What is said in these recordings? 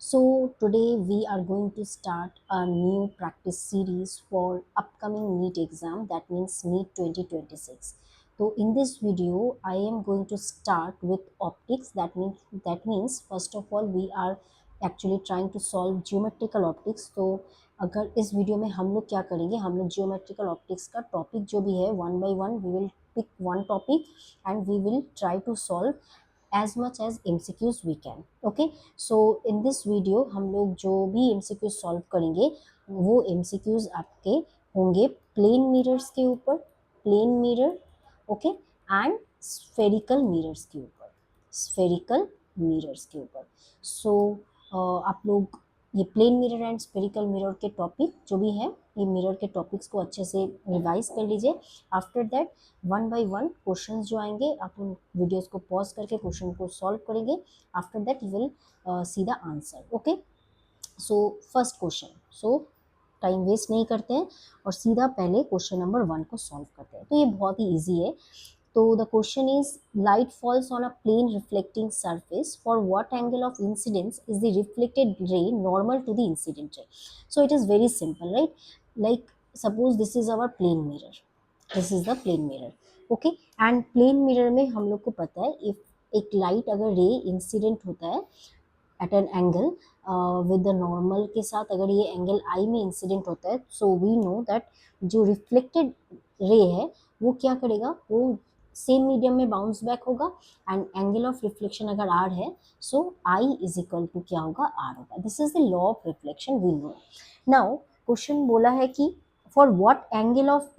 So today we are going to start a new practice series for upcoming NEET exam, that means NEET 2026. So in this video I am going to start with optics. That means first of all we are actually trying to solve geometrical optics. तो अगर इस video में हम लोग क्या करेंगे, हम लोग geometrical optics का टॉपिक जो भी है one by one we will pick one topic and we will try to solve as much as MCQs we can. Okay, so in this video हम लोग जो भी MCQs solve करेंगे वो MCQs आपके होंगे प्लेन मिरर्स के ऊपर, plane mirror, okay, and spherical mirrors के ऊपर, स्फेरिकल मिरर्स के ऊपर. सो आप लोग ये plane mirror and spherical mirror के टॉपिक जो भी है, ये मिरर के टॉपिक्स को अच्छे से रिवाइज कर लीजिए. After that one by one questions जो आएंगे आप उन वीडियोस को पॉज करके क्वेश्चन को सॉल्व करेंगे. After that you will see the answer. Okay, so first question. So time waste नहीं करते हैं और सीधा पहले क्वेश्चन नंबर वन को सॉल्व करते हैं. तो ये बहुत ही ईजी है. तो the question is light falls on a plane reflecting surface for what angle of incidence is the reflected ray normal to the incident ray. So it is very simple, right? Like suppose this is our plane mirror, this is the plane mirror, okay. And plane mirror में हम लोग को पता है if एक light अगर रे incident होता है at an angle with the normal के साथ, अगर ये एंगल आई में इंसिडेंट होता है, सो वी नो दैट जो रिफ्लेक्टेड रे है वो क्या करेगा, वो सेम मीडियम में बाउंस बैक होगा. एंड एंगल ऑफ रिफ्लेक्शन अगर आर है, so I is equal to क्या होगा, आर होगा. This is the law of reflection we know. Now question बोला है कि for what angle of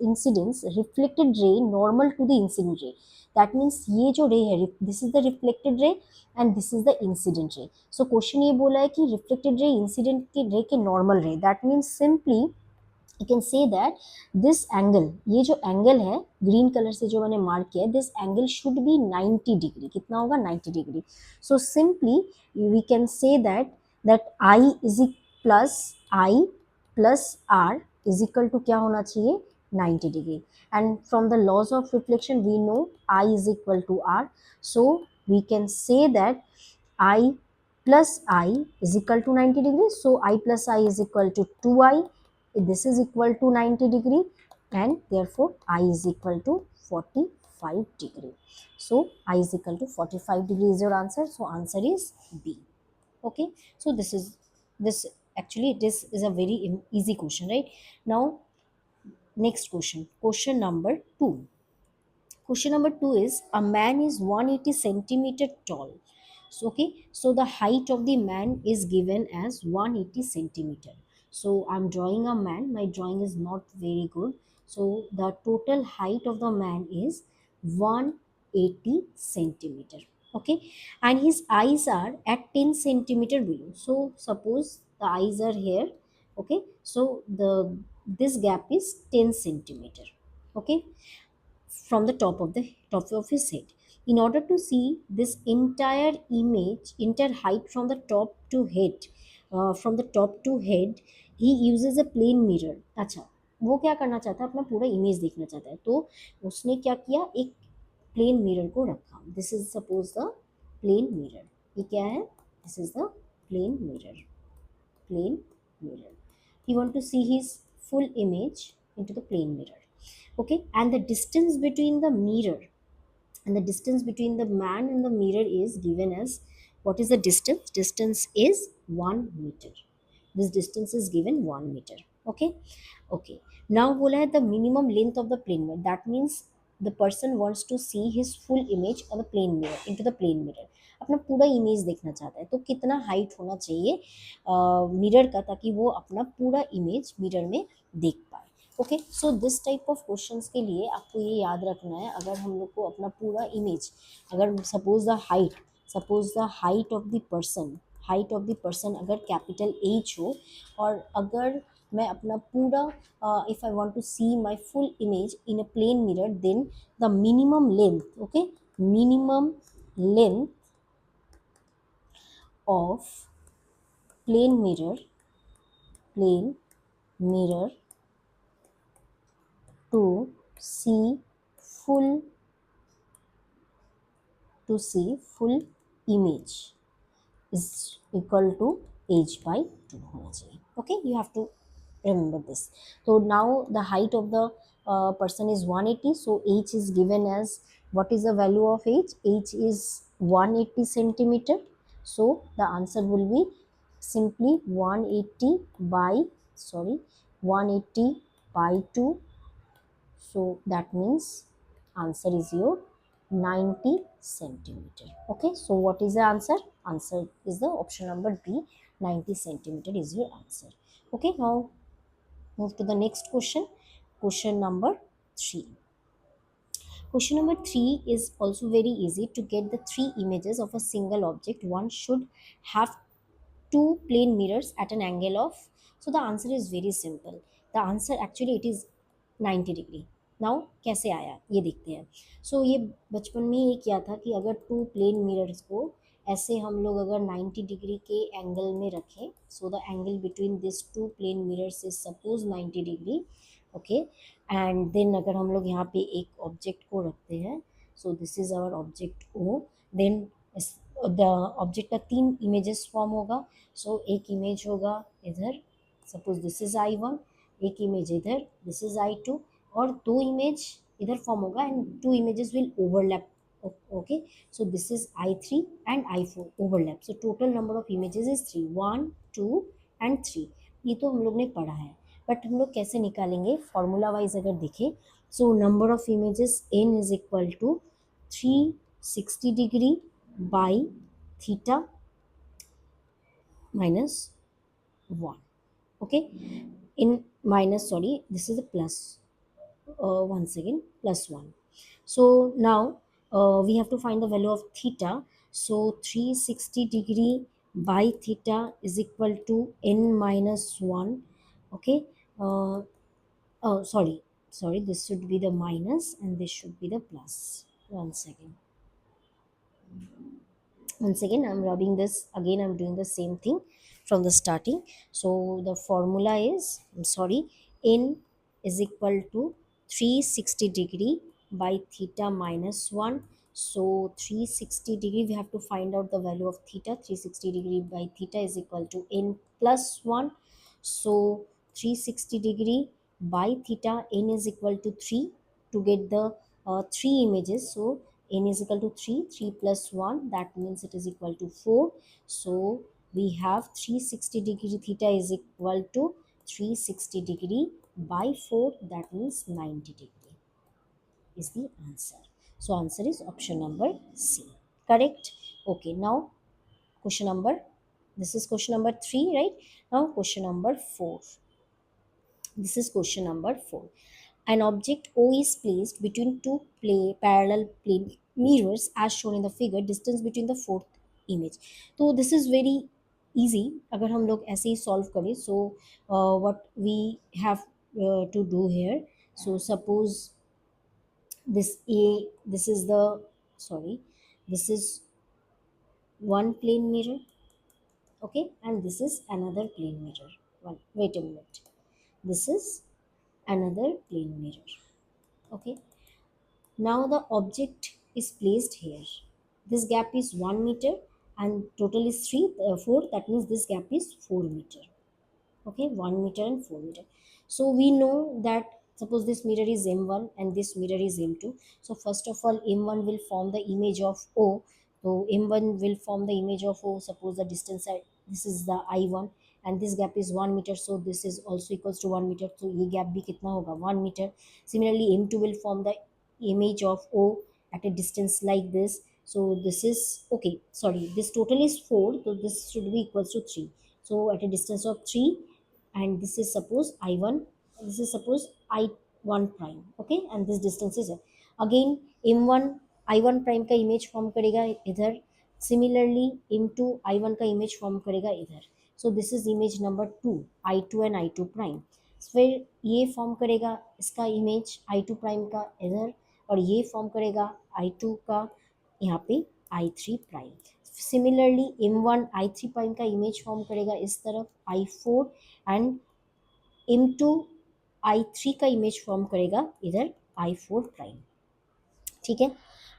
incidence reflected ray normal to the incident ray. That means ये जो ray है, this is the reflected ray and this is the incident ray. So question ये बोला है कि reflected ray incident के ray के normal ray. That means simply you can say that this angle, ये जो angle है ग्रीन कलर से जो मैंने मार्क किया है, this angle should be 90 degree. कितना होगा, 90 degree. So simply we can say that I is plus I plus R is equal to क्या होना चाहिए, 90 degree. And from the laws of reflection we know I is equal to R. So we can say that I plus I is equal to 90 degree. So I plus I is equal to 2I. This is equal to 90 degree and therefore I is equal to 45 degree. So I is equal to 45 degree is your answer. So answer is B. Okay, so this actually this is a very easy question, right? Now next question, question number 2. Question number 2 is a man is 180 centimeter tall. So okay, so the height of the man is given as 180 centimeter. So I'm drawing a man, my drawing is not very good. So the total height of the man is 180 centimeter. Okay, and his eyes are at 10 centimeter below. So suppose the eyes are here, okay, so the this gap is 10 centimeter. Okay, from the top of his head. In order to see this entire image, entire height from the top to head, from the top to head, he uses a plane mirror. अच्छा, वो क्या करना चाहता है, अपना पूरा image देखना चाहता है. तो उसने क्या किया, एक प्लेन मिरर को रखा. This is suppose the plane mirror. ये क्या है, this is the plane mirror, plane mirror. He want to see his full image into the plane mirror. Okay, and the distance between the mirror and the distance between the man and the mirror is given as, what is the distance? Distance is 1 meter. This distance is given 1 meter. Okay, okay. Now bola hai the minimum length of the plane mirror. That means the person wants to see his full image on the plane mirror, into the plane mirror. अपना पूरा image देखना चाहता है. तो कितना height होना चाहिए mirror का, ताकि वो अपना पूरा इमेज मिरर में देख पाए. Okay, so this type of questions के लिए आपको ये याद रखना है, अगर हम लोग को अपना पूरा इमेज, अगर suppose the height of the person, height of the person अगर कैपिटल H हो, और अगर मैं अपना पूरा if I want to see my full image in a plane mirror, then the minimum length, okay, minimum length of plane mirror to see full image is equal to h by 2 होना चाहिए. Okay, you have to remember this. So now the height of the person is 180, so h is given as, what is the value of h? H is 180 centimeter. So the answer will be simply 180 by, sorry, 180 by 2. So that means answer is your 90 centimeter. Okay, so what is the answer? Answer is the option number B, 90 centimeter is your answer. Okay, now move to the next question. Question number 3. Question number 3 is also very easy. To get the three images of a single object, one should have two plane mirrors at an angle of, so the answer is very simple. The answer actually it is 90 degree. Now कैसे आया ये देखते हैं. सो ये बचपन में ये किया था कि अगर टू प्लेन मिरर्स को ऐसे हम लोग अगर 90 डिग्री के एंगल में रखें, so the angle between this two plane mirrors is suppose 90 degree. Okay, and then अगर हम लोग यहाँ पे एक ऑब्जेक्ट को रखते हैं, so this is our object O, then the object का तीन इमेजेस फॉर्म होगा. सो एक इमेज होगा इधर, सपोज दिस इज I1, एक इमेज इधर, दिस इज I2, और दो इमेज इधर फॉर्म होगा and two images will overlap. Okay, so this is I3 and I4 overlap. So total number of images is 3, 1 2 and 3. ये तो हम लोग ने पढ़ा है, बट हम लोग कैसे निकालेंगे फॉर्मूला वाइज अगर देखें. So number of images n is equal to 360 degree by theta minus 1. Okay, in minus, sorry, this is a plus, once again plus 1. So now we have to find the value of theta. So 360 degree by theta is equal to n minus 1. Okay, oh sorry, this should be the minus and this should be the plus. Once again I'm rubbing this again, I'm doing the same thing from the starting. So the formula is, I'm sorry, n is equal to 360 degree by theta minus 1. So 360 degree, we have to find out the value of theta. 360 degree by theta is equal to n plus 1. So 360 degree by theta, n is equal to 3 to get the three images. So n is equal to 3, 3 plus 1, that means it is equal to 4. So we have 360 degree theta is equal to 360 degree by 4, that means 90 degree is the answer. So answer is option number C, correct. Okay, now question number, this is question number 3, right? Now question number 4. This is question number 4. An object O is placed between two parallel plane mirrors as shown in the figure. Distance between the fourth image. So this is very easy. अगर हम लोग ऐसे ही solve करें, so what we have to do here. So suppose this is the, sorry, this is one plane mirror. Okay, and this is another plane mirror. Wait a minute. This is another plane mirror. Okay, now the object is placed here. This gap is 1 meter and total is 4, that means this gap is 4 meter. Okay, 1 meter and 4 meter. So we know that suppose this mirror is M1 and this mirror is M2. So first of all M1 will form the image of O. So M1 will form the image of O. Suppose the distance this is the I1 and this gap is 1 meter, so this is also equals to 1 meter. So ये gap भी कितना होगा 1 meter. Similarly M2 will form the image of O at a distance like this. So this is, okay, sorry, this total is 4, so this should be equals to 3. So at a distance of 3, and this is suppose I1, this is suppose I1 prime. Okay, and this distance is again M1 I1 prime का image form करेगा इधर. Similarly M2 I1 का image form करेगा इधर. So this is image number 2, I2 and I2 prime. फिर ये form करेगा इसका इमेज I2 प्राइम का इधर, और ये फॉर्म करेगा I2 का यहाँ पे I3 prime. Similarly M1 I3 prime का इमेज फॉर्म करेगा इस तरफ I4, एंड M2 I3 का इमेज फॉर्म करेगा इधर I4 प्राइम. ठीक है,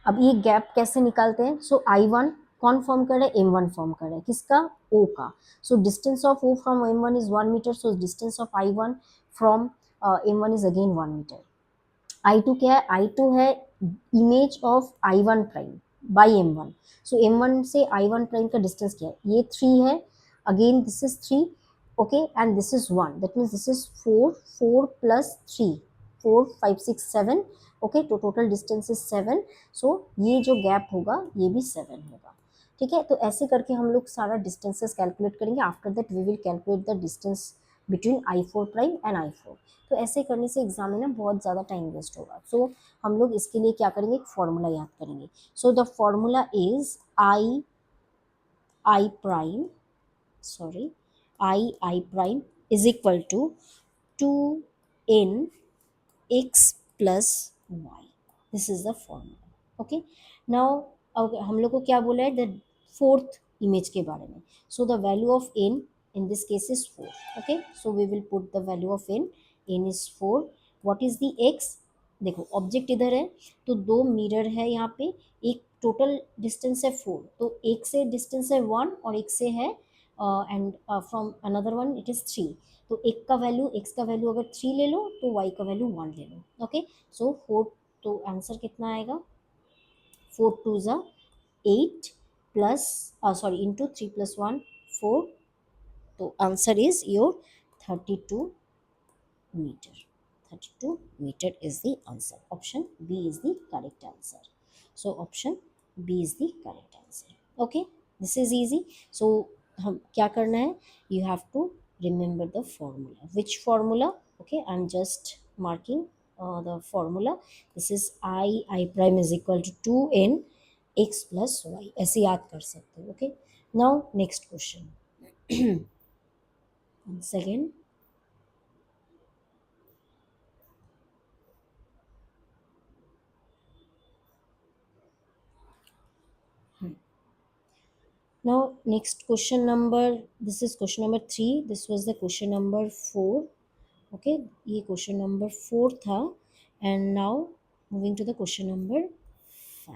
अब ये गैप कैसे निकालते हैं. सो I1 कौन फॉर्म कर रहा है, M1 फॉर्म कर रहा है, किसका, O का. So distance of O from M1 is 1 metre, so distance of I1 from M1 is again 1 metre. I2 क्या है, I2 है image of I1 prime by M1. So M1 से I1 प्राइम का डिस्टेंस क्या है, ये 3 है, again this is 3, okay, and this is 1, that means this is 4, 4 plus 3, 4 5 6 7, okay, तो टोटल डिस्टेंस इज 7. सो ये जो गैप होगा ये भी 7 होगा. ठीक है, तो ऐसे करके हम लोग सारा डिस्टेंसेस कैलकुलेट करेंगे. After that we will calculate the distance between I4 prime and I4. तो ऐसे करने से एग्जाम में ना बहुत ज़्यादा टाइम वेस्ट होगा. सो हम लोग इसके लिए क्या करेंगे, एक फॉर्मूला याद करेंगे. So the formula is I prime, sorry, I prime is equal to 2n x plus y. This is the formula. Okay, now हम लोग को क्या बोला है, द फोर्थ इमेज के बारे में. So the value of n in this case is 4. Okay, so we will put the value of n is 4. what is the x, देखो ऑब्जेक्ट इधर है तो दो मिरर है यहाँ पे, एक टोटल डिस्टेंस है 4, तो एक से डिस्टेंस है 1 और एक से है and from another one it is 3. तो एक का वैल्यू, एक्स का वैल्यू अगर 3 ले लो तो वाई का वैल्यू 1 ले लो. ओके, सो 4, तो आंसर कितना आएगा, 4 2 ज़ा 8 प्लस सॉरी इंटू 3 प्लस 1 4. तो answer is your 32 meter. 32 meter is the answer. Option B is the correct answer. So option B is the correct answer. Okay, this is easy. So हम क्या करना है, you have to remember the formula. Which formula? Okay, I'm just marking the formula. This is I prime is equal to 2n x plus y. ऐसे याद कर सकते हो. Okay, now next question. Once again, now next question number, this is question number 3, this was the question number 4. Okay, ये question number 4 था. And now moving to the question number 5.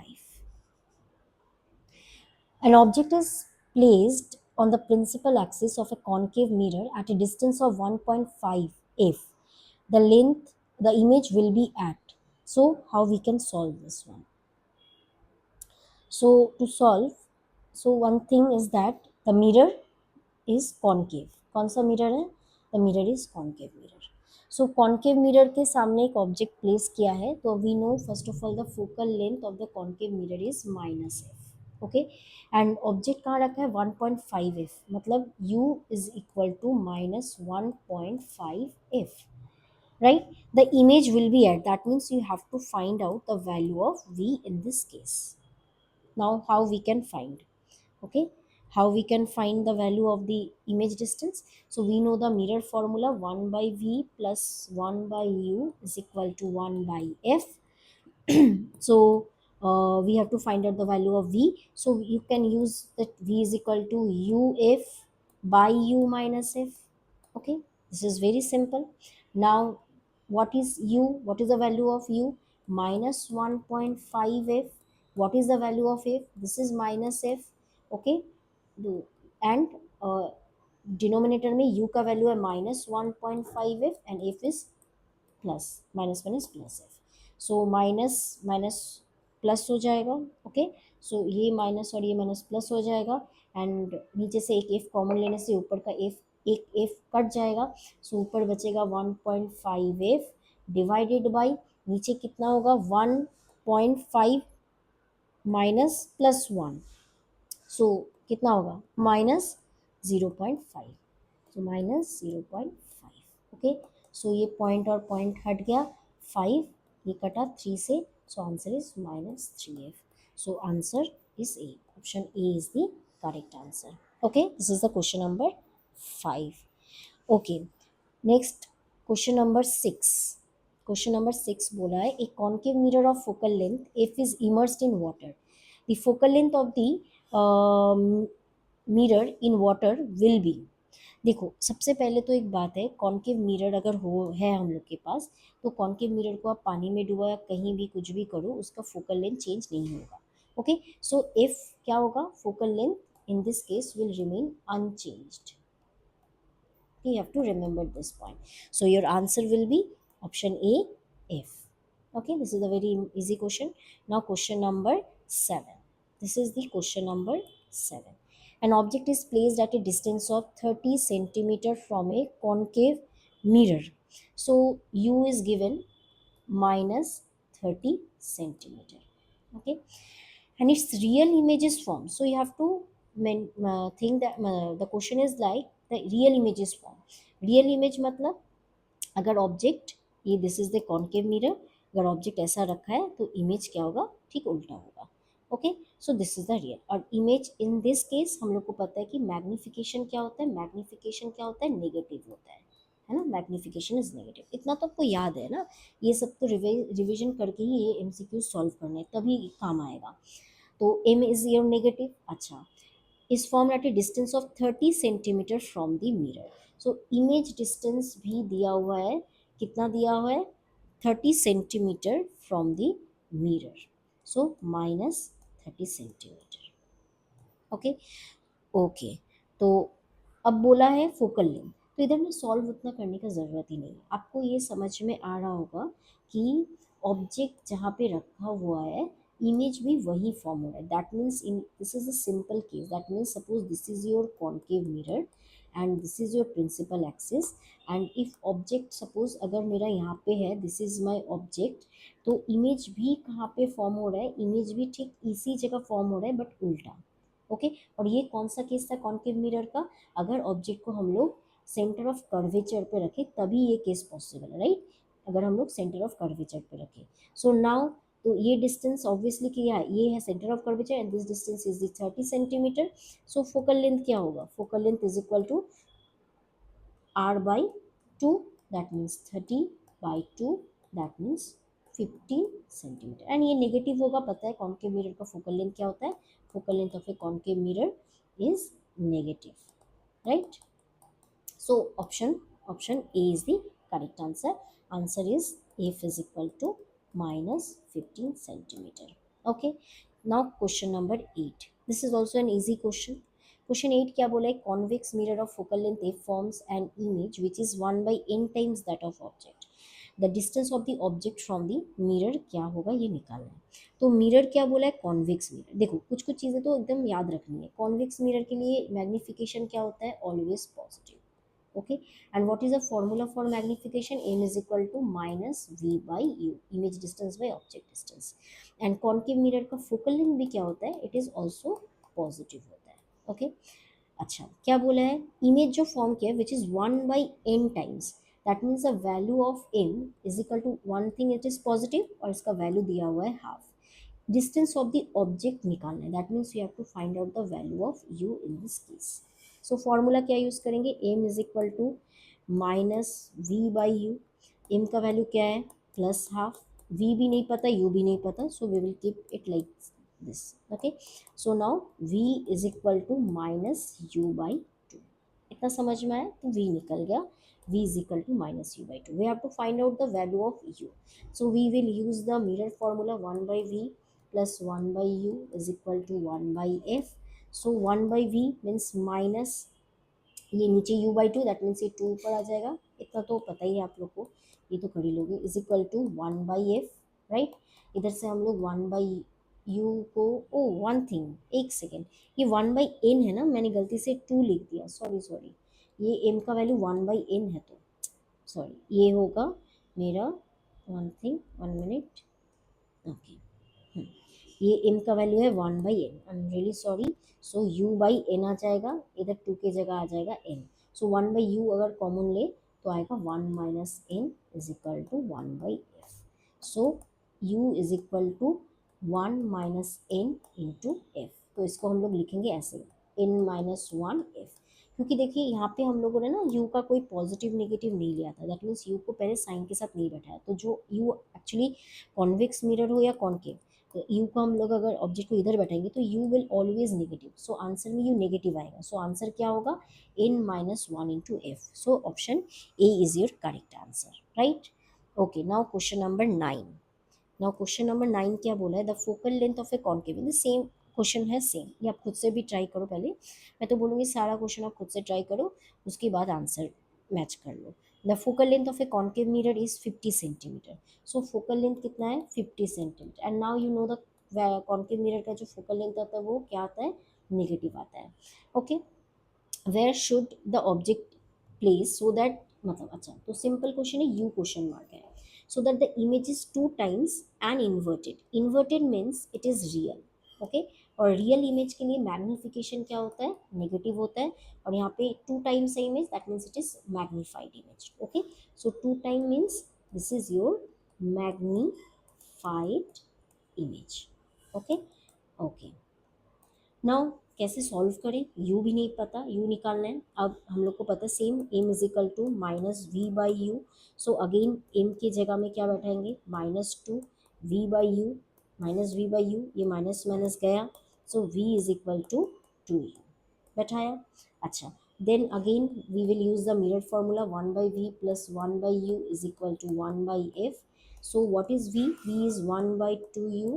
An object is placed on the principal axis of a concave mirror at a distance of 1.5 f. The length the image will be at. So how we can solve this one? So to solve, so one thing is that the mirror is concave. कौन सा mirror है, the mirror is concave mirror. So concave mirror के सामने एक object place किया है, तो we know first of all the focal length of the concave mirror is -f. Okay, and object कहाँ रखा है, 1.5f, मतलब u is equal to -1.5f. right, the image will be at, that means you have to find out the value of v in this case. Now how we can find, okay, how we can find the value of the image distance. So we know the mirror formula, 1 by v plus 1 by u is equal to 1 by f. So we have to find out the value of v, so you can use that v is equal to uf by u minus f. Okay, this is very simple. Now what is u, what is the value of u, -1.5f. what is the value of f, this is minus f. okay, and denominator में u का value है -1.5f and f is plus, minus plus F. So minus minus plus हो जाएगा. Okay, सो ये minus और ये minus plus हो जाएगा, एंड नीचे से एक एफ कॉमन लेने से ऊपर का एफ, एक एफ कट जाएगा. सो ऊपर बचेगा 1.5f डिवाइडेड बाई नीचे कितना होगा, 1.5 माइनस प्लस 1, सो कितना होगा, -0.5. सो -0.5. ओके, सो ये पॉइंट और पॉइंट हट गया, 5 ये कटा 3 से, सो answer is -3f. So answer is a, option A is the correct answer. Okay, this is the question number 5. Okay, next question number 6. Question number 6 बोला है, ए concave mirror of focal length F is immersed in water. The focal length of the mirror in water will be. देखो सबसे पहले तो एक बात है, concave mirror अगर हो है हम लोग के पास, तो कॉन्केव मिरर को आप पानी में डुबो या कहीं भी कुछ भी करो, उसका फोकल लेंथ चेंज नहीं होगा. ओके, सो इफ क्या होगा, focal length in this case will remain unchanged. You have to remember this point. So your answer will be option A, F. Okay, this is a very easy question. Now question number 7. This is the question number 7. An object is placed at a distance of 30 centimeter from a concave mirror. So U is given minus 30 centimeter. Okay, and its real image is formed. So you have to think that the question is like the real image is formed. Real image मतलब अगर object, ये this is the concave mirror, अगर object ऐसा रखा है तो image क्या होगा, ठीक उल्टा होगा. Okay, so this is the real. और इमेज इन दिस केस हम लोग को पता है कि मैग्निफिकेशन क्या होता है, मैग्निफिकेशन क्या होता है, नेगेटिव होता है ना, मैग्निफिकेशन इज नेगेटिव. इतना तो आपको याद है ना, ये सब तो रिविजन करके ही ये एमसीक्यू सॉल्व करने तभी काम आएगा. तो एम इज योर नेगेटिव. अच्छा, is formed at a distance of 30 centimetre from the mirror. So image distance भी दिया हुआ है, कितना दिया हुआ है, 30 centimetre from the mirror. So minus 30 centimetre. Okay, okay, तो अब बोला है फोकल लेंथ. तो इधर में सॉल्व उतना करने का ज़रूरत ही नहीं है, आपको ये समझ में आ रहा होगा कि ऑब्जेक्ट जहाँ पे रखा हुआ है इमेज भी वही फॉर्म हो रहा है. That means in this is a simple case. That means suppose this is your concave mirror and this is your principal axis. And if object suppose अगर मेरा यहाँ पे है, दिस इज माई ऑब्जेक्ट, तो image भी कहाँ पे form हो रहा है, इमेज भी ठीक इसी जगह फॉर्म हो रहा है बट उल्टा. ओके, और ये कौन सा केस था कॉन्केव मिरर का, अगर ऑब्जेक्ट को हम लोग सेंटर ऑफ कर्वेचर पे रखें तभी ये केस पॉसिबल है, राइट. अगर हम लोग सेंटर ऑफ कर्वेचर पे रखें. सो नाउ, तो ये डिस्टेंस ऑब्वियसली क्या है, ये है centre of curvature and this distance is the 30 centimetre. So focal length क्या होगा, focal length is equal to r by 2, that means 30 by 2, that means 15 centimetre. And ये नेगेटिव होगा, पता है कॉन्केव मिरर का फोकल लेंथ क्या होता है, focal length of a concave mirror is negative, right. So option A is the correct answer. Answer is F is equal to minus 15 centimeter. Okay. Now question number 8. This is also an easy question. Question 8 क्या बोला है, convex mirror of focal length F forms an image which is 1 by n times that of object. The distance of the object from the mirror क्या होगा, ये निकालना है. तो mirror क्या बोला है, कॉन्वेक्स मिरर. देखो कुछ कुछ चीज़ें तो एकदम याद रखनी है. कॉन्वेक्स मिरर के लिए मैग्निफिकेशन क्या होता है, always positive. Okay, and what is the formula for magnification, m is equal to minus v by u, image distance by object distance. and concave mirror का focal length भी क्या होता है, it is also positive होता है. okay, अच्छा क्या बोला है, इमेज जो फॉर्म किया है which is 1 by n times, that means the value of m is equal to one thing it is positive और इसका वैल्यू दिया हुआ है half. Distance of the object निकालना है, that means you have to find out the value of u in this case. So formula क्या use करेंगे, m is equal to minus v by u. m का value क्या है, plus half. v भी नहीं पता, u भी नहीं पता, so we will keep it like this. Okay, so now v is equal to minus u by 2. इतना समझ में आया, तो v निकल गया, v is equal to minus u by 2. We have to find out the value of u. So we will use the mirror formula, 1 by v plus 1 by u is equal to 1 by f. So 1 by v means minus, ये नीचे u by 2, that means ये 2 ऊपर आ जाएगा, इतना तो पता ही है आप लोग को, ये तो कर ही लोगे, is equal to 1 by f, right. इधर से हम लोग 1 बाई यू को, ओ वन थिंग, एक सेकेंड, ये 1 बाई एन है ना, मैंने गलती से 2 लिख दिया, सॉरी सॉरी, ये m का वैल्यू 1 बाई एन है, तो सॉरी ये होगा मेरा, one thing, one minute, okay, ये m का वैल्यू है 1 by n, I am really sorry. So u by n आ जाएगा, इधर 2 के जगह आ जाएगा n. सो 1 बाई यू अगर कॉमन ले तो आएगा 1 minus n is equal to 1 by f. So u is equal to 1 minus n into f. तो इसको हम लोग लिखेंगे ऐसे, n माइनस 1 एफ, क्योंकि देखिए यहाँ पे हम लोगों ने ना u का कोई पॉजिटिव नेगेटिव नहीं लिया था, दैट मीन्स u को पहले साइन के साथ नहीं बैठाया. तो जो u एक्चुअली कॉन्वेक्स मिरर हो या कॉन्केव, तो यू को हम लोग अगर ऑब्जेक्ट को इधर बैठाएंगे तो you will always negative, so answer में यू नेगेटिव आएगा. सो आंसर क्या होगा, n minus 1 into F. So option A is your correct answer, right. Okay, now question number 9. Now question number 9 क्या बोला है, the focal length of a concave in the same question है same, ये आप खुद से भी ट्राई करो पहले, मैं तो बोलूँगी सारा क्वेश्चन आप खुद से ट्राई करो, उसके बाद आंसर मैच कर लो। The focal length of a concave mirror is 50 centimetre, so focal length कितना है 50 centimetre, and now you know the concave mirror का जो फोकल लेंथ आता है वो क्या आता है, नेगेटिव आता है। Okay, where should the object place so that, मतलब अच्छा तो सिंपल क्वेश्चन है, यू क्वेश्चन मार्क है, so that the image is two times and inverted, inverted means it is real. Okay, और रियल इमेज के लिए मैग्निफिकेशन क्या होता है, नेगेटिव होता है, और यहाँ पे टू टाइम्स है image, that means it is magnified image. Okay, so two time means this is your magnified image. Okay, okay, now कैसे सॉल्व करें, यू भी नहीं पता, यू निकालना है, अब हम लोग को पता है same, m is equal to minus v by u, so again m की जगह में क्या बैठाएंगे, -2 v by u, minus v by u, ये माइनस माइनस गया, so v is equal to 2u बैठाया। अच्छा, then again we will use the mirror formula, 1 by v plus 1 by u is equal to 1 by f, so what is v is 1 by 2u,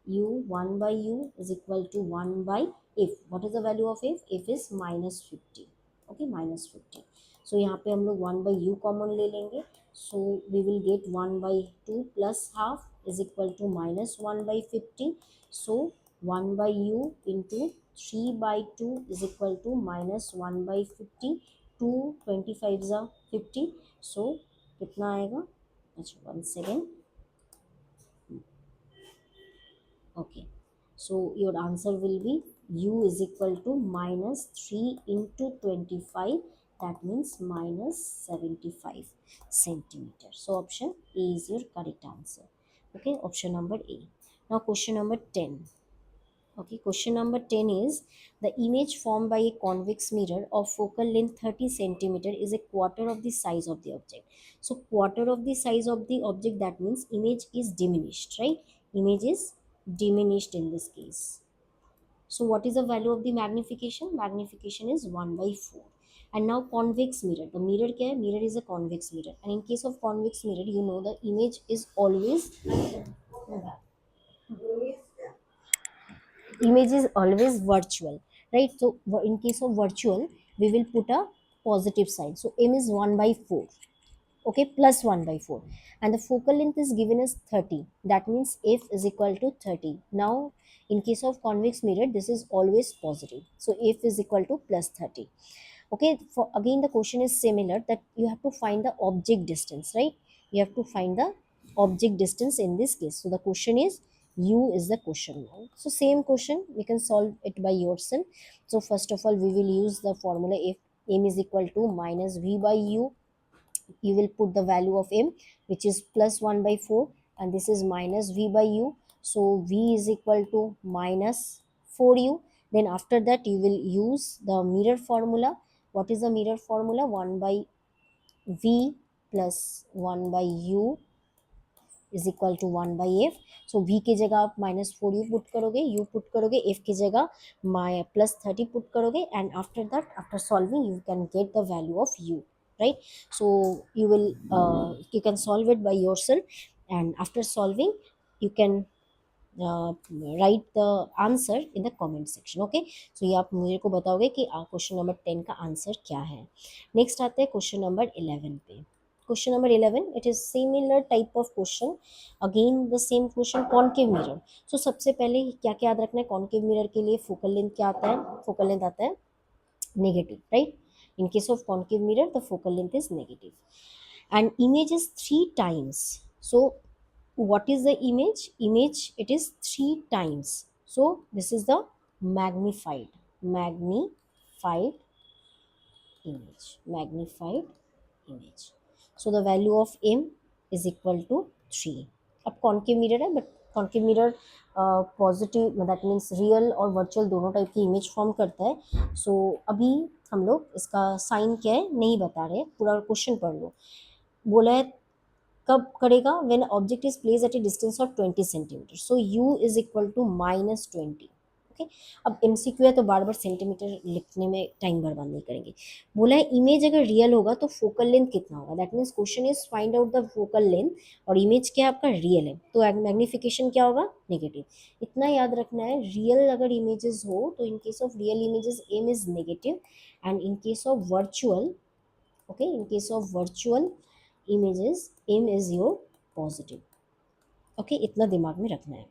u 1 by u is equal to 1 by f, what is the value of f is -50, okay -50, so यहाँ पे हम लोग 1 by u common ले लेंगे, so we will get 1 by 2 plus half is equal to -1 by 50, so 1 by u into 3 by 2 is equal to -1 by 50, 2 25 जा 50, so कितना आएगा, अच्छा 1 second, okay, so your answer will be u is equal to -3 into 25, that means -75 centimeter, so option A is your correct answer. Okay, option number A. Now question number 10. Okay, question number 10 is, the image formed by a convex mirror of focal length 30 centimeter is a quarter of the size of the object. So quarter of the size of the object, that means image is diminished, right? Image is diminished in this case. So what is the value of the magnification? Magnification is 1 by 4. And now convex mirror. The mirror kya hai? Mirror is a convex mirror. And in case of convex mirror, you know the image is always virtual, right? So in case of virtual, we will put a positive sign, so m is 1 by 4, okay, plus 1 by 4, and the focal length is given as 30, that means f is equal to 30. Now in case of convex mirror, this is always positive, so f is equal to plus 30. Okay, for again the question is similar, that you have to find the object distance, right? You have to find the object distance in this case, so the question is u is the question now. So same question, we can solve it by yourself. So first of all, we will use the formula, if m is equal to minus v by u, you will put the value of m, which is plus 1 by 4, and this is minus v by u, so v is equal to minus 4u. Then after that you will use the mirror formula. What is the mirror formula? 1 by v plus 1 by u is equal to 1 by f, so v की जगह आप -4u put करोगे, u put करोगे, f की जगह +30 put करोगे, and after that, after solving, you can get the value of u, right? So you will you can solve it by yourself, and after solving you can uh, write the answer in the comment section. Okay, so ये आप मेरे को बताओगे कि question number 10 का answer क्या है। Next आते हैं क्वेश्चन नंबर 11 पे। Question number 11, it is similar type of question, again the same question, concave mirror. So सबसे पहले क्या क्या याद रखना है, कॉनकेव मिरर के लिए फोकल लेंथ क्या आता है, फोकल लेंथ आता है negative, right? In case of concave mirror, the focal length is negative, and image is 3 times. So what is the image? Image, it is 3 times, so this is the magnified image. So the value of m is equal to 3. अब concave mirror है, but concave mirror positive, that means real और virtual दोनों type की image form करता है। सो अभी हम लोग इसका साइन क्या है नहीं बता रहे, पूरा क्वेश्चन पढ़ लो। बोला है कब करेगा, when object is place at a distance of 20 centimetre, so u is equal to -20, okay. अब एमसीक्यू है तो बार बार सेंटीमीटर लिखने में टाइम बर्बाद नहीं करेंगे। बोला है इमेज अगर रियल होगा तो फोकल लेंथ कितना होगा, that means question is find out the focal length और इमेज क्या है आपका रियल है, तो मैग्निफिकेशन क्या होगा नेगेटिव। इतना याद रखना है, रियल अगर इमेजेस हो तो in case of real images m is negative and in case of virtual, okay, in case of virtual images m is your positive। Okay, इतना दिमाग में रखना है।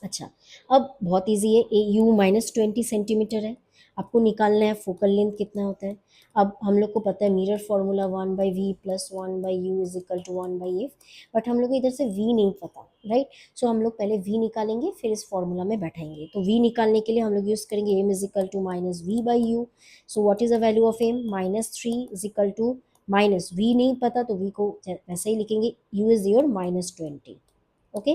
अच्छा, अब बहुत इजी है, ए यू -20 सेंटीमीटर है, आपको निकालना है फोकल लेंथ कितना होता है। अब हम लोग को पता है mirror formula 1/v plus 1/u is equal to 1/f, but हम लोग को इधर से v नहीं पता, राइट। सो हम लोग पहले v निकालेंगे फिर इस फॉर्मूला में बैठाएंगे। तो v निकालने के लिए हम लोग यूज़ करेंगे m is equal to -v/u। So what is the value of m, -3 is equal to minus v नहीं पता तो v को वैसे ही लिखेंगे, u इज योर -20। ओके।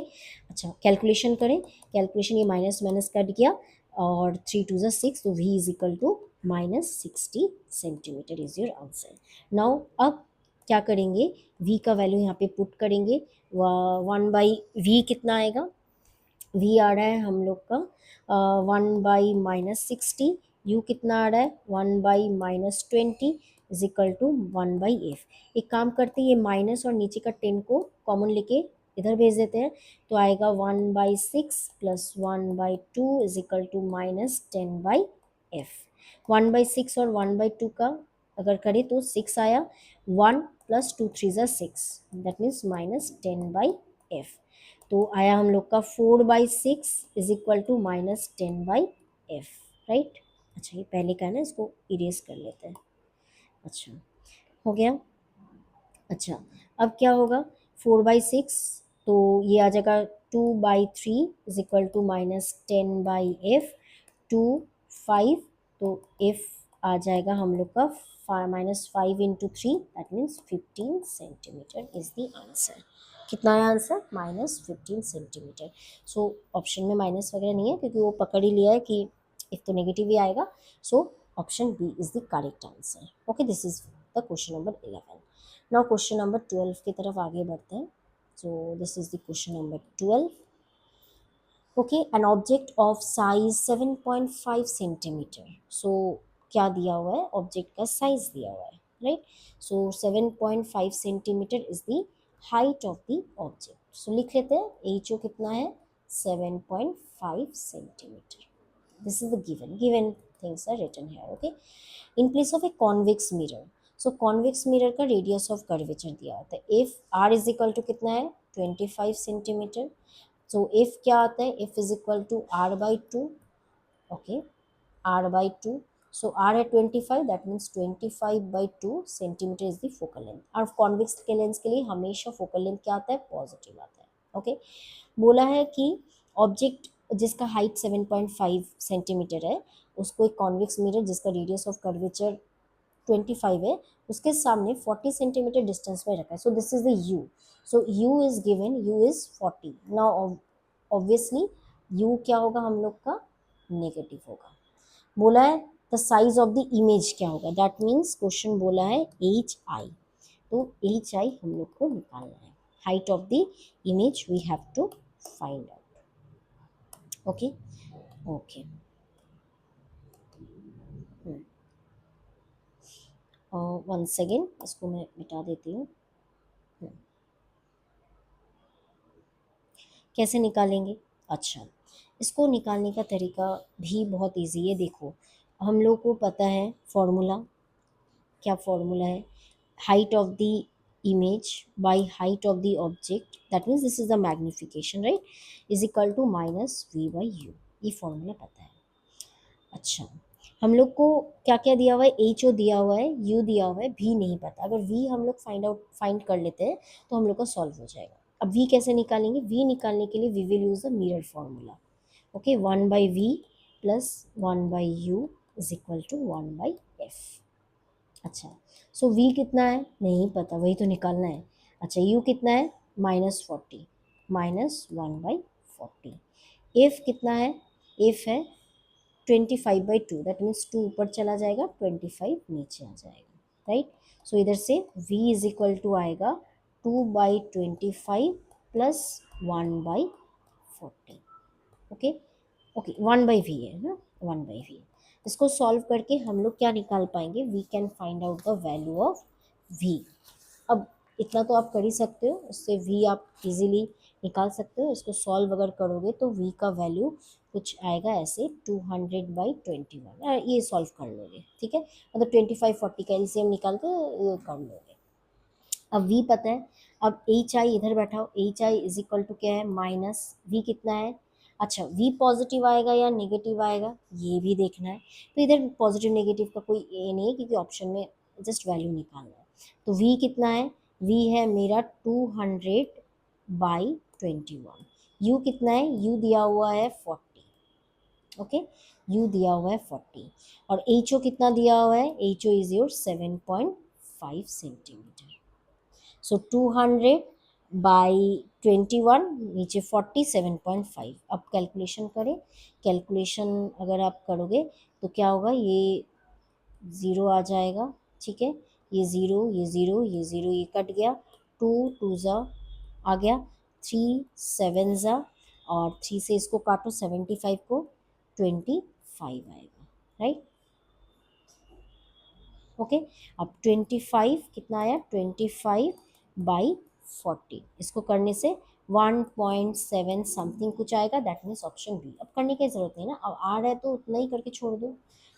अच्छा, कैलकुलेशन करें, कैलकुलेशन ये माइनस माइनस कट गया और 3 2 6, तो v is equal to -60 centimetre is your answer. Now अब क्या करेंगे, v का वैल्यू यहाँ पे पुट करेंगे, 1/v कितना आएगा, v आ रहा है हम लोग का 1/-60, u कितना आ रहा है 1/-20 इज इक्वल टू 1/f। एक काम करते हैं, ये माइनस और नीचे का 10 को कॉमन लेके इधर भेज देते हैं, तो आएगा 1/6 plus 1/2 is equal to -10/f। 1/6 और 1/2 का अगर करें तो 6 आया, 1 प्लस 2 3 6, दैट मीन्स -10/f। तो आया हम लोग का 4/6 is equal to -10/f, right. अच्छा, ये पहले का है ना, इसको इरेज कर लेते हैं। अच्छा, हो गया। अच्छा, अब क्या होगा, 4/6 तो ये आ जाएगा 2/3 इज इक्वल टू -10/f, 2 5, तो f आ जाएगा हम लोग का -5 × 3, that means 15 centimetre is the answer. कितना है आंसर, -15 सेंटीमीटर। सो ऑप्शन में माइनस वगैरह नहीं है क्योंकि वो पकड़ ही लिया है कि एक तो नेगेटिव ही आएगा। So option B is the correct answer. Okay, this is the question number 11। Now question number 12 की तरफ आगे बढ़ते हैं। So this is the question number 12। Okay, an object of size 7.5 centimetre. So क्या दिया हुआ है, ऑब्जेक्ट का साइज दिया हुआ है, right. So 7.5 centimetre is the height of the object. So लिख लेते हैं, एच ओ कितना है 7.5 centimetre. This is the given things are written here. Okay, in place of a convex mirror, so convex mirror का radius of curvature दिया होता है, if R is equal to कितना है 25 सेंटीमीटर। सो इफ क्या आता है, if is equal to r/2। Okay, r/2। So r है 25, that means 25/2 centimetre is the focal length. और कॉन्वेक्स के लेंस के लिए हमेशा फोकल लेंथ क्या आता है, पॉजिटिव आता है। ओके, बोला है कि ऑब्जेक्ट जिसका हाइट 7.5 सेंटीमीटर है, उसको एक कॉन्वेक्स मिरर जिसका रेडियस ऑफ कर्वेचर 25 है, उसके सामने 40 सेंटीमीटर डिस्टेंस में रखा है। सो this is the u। So u is given, u is 40। Now obviously u क्या होगा हम लोग का, नेगेटिव होगा। बोला है the size of the image क्या होगा, दैट मीन्स क्वेश्चन बोला है एच आई, तो एच आई हम लोग को निकालना है। Height of the image we have to find out. Okay okay, one second, इसको मैं मिटा देती हूँ। कैसे निकालेंगे, अच्छा, इसको निकालने का तरीका भी बहुत इजी है। देखो, हम लोग को पता है फॉर्मूला, क्या फॉर्मूला है, height of the image by height of the object, that means this is the magnification, right, is equal to -v/u। ये फॉर्मूला पता है। अच्छा, हम लोग को क्या क्या दिया हुआ है, एच ओ दिया हुआ है, यू दिया हुआ है, भी नहीं पता। अगर वी हम लोग फाइंड कर लेते हैं तो हम लोग का सॉल्व हो जाएगा। अब वी कैसे निकालेंगे, वी निकालने के लिए we will use the mirror formula. Okay, 1/v plus 1/u is equal to 1/f। अच्छा, सो v कितना है नहीं पता, वही तो निकालना है। अच्छा, u कितना है -40, -1/40। f कितना है, f है 25/2, दैट मीन्स 2 ऊपर चला जाएगा, 25 नीचे आ जाएगा, राइट। सो इधर से v इज इक्वल टू आएगा 2/25 प्लस 1/40। ओके ओके, 1/v है ना, 1/v। इसको सॉल्व करके हम लोग क्या निकाल पाएंगे, we can find out the value of v। अब इतना तो आप कर ही सकते हो, इससे v आप इजीली निकाल सकते हो। इसको सॉल्व अगर करोगे तो v का वैल्यू कुछ आएगा ऐसे 200/21, ये सॉल्व कर लोगे, ठीक है। मतलब 2540 का एलसीएम निकाल के कर लोगे। अब v पता है, अब एच आई इधर बैठाओ, H I is equal to क्या है, माइनस v कितना है। अच्छा, v पॉजिटिव आएगा या नेगेटिव आएगा ये भी देखना है। तो इधर पॉजिटिव नेगेटिव का कोई ये नहीं है, क्योंकि ऑप्शन में जस्ट वैल्यू निकालना है। तो v कितना है, v है मेरा 200/21। u कितना है, u दिया हुआ है 40। ओके, u दिया हुआ है 40। और ho कितना दिया हुआ है, ho इज योर 7.5 सेंटीमीटर। सो 200/21, नीचे 40, 7.5। अब कैलकुलेशन करें। कैलकुलेशन अगर आप करोगे तो क्या होगा, ये ज़ीरो आ जाएगा, ठीक है। ये ज़ीरो, ये ज़ीरो, ये ज़ीरो, ये कट गया। टू टू ज़ा आ गया, थ्री सेवन ज़ा, और थ्री से इसको काटो 75 को, 25 आएगा, राइट। ओके, अब 25 कितना आया, 25/40। इसको करने से 1.7 समथिंग कुछ आएगा, दैट मीन्स ऑप्शन बी। अब करने की ज़रूरत नहीं ना, अब आ रहा है तो उतना ही करके छोड़ दो,